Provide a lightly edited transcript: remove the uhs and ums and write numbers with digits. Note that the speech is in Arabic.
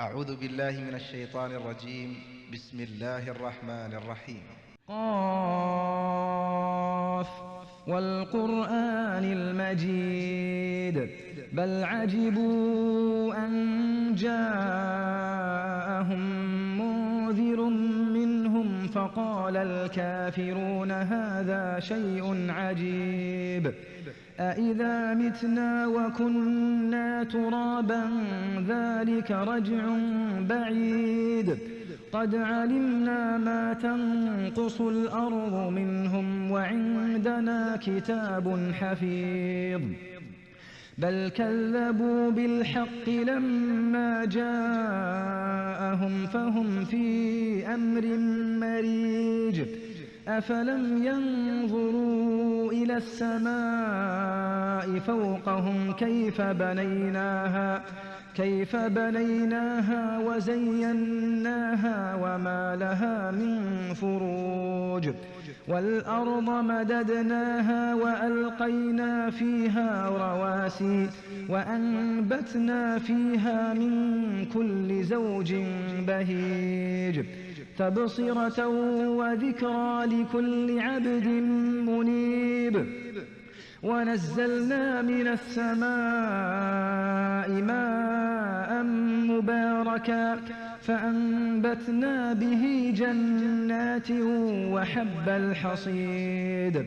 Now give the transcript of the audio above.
أعوذ بالله من الشيطان الرجيم. بسم الله الرحمن الرحيم. قاف والقرآن المجيد بل عجبوا أن جاءهم منذر منهم فقال الكافرون هذا شيء عجيب أإذا متنا وكنا ترابا ذلك رجع بعيد قد علمنا ما تنقص الأرض منهم وعندنا كتاب حفيظ بل كذبوا بالحق لما جاءهم فهم في أمر مريج أفلم ينظروا إلى السماء فوقهم كيف بنيناها وزيناها وما لها من فروج والأرض مددناها وألقينا فيها رواسي وأنبتنا فيها من كل زوج بهيج تبصرة وذكرى لكل عبد منيب ونزلنا من السماء ماء مباركا فأنبتنا به جنات وحب الحصيد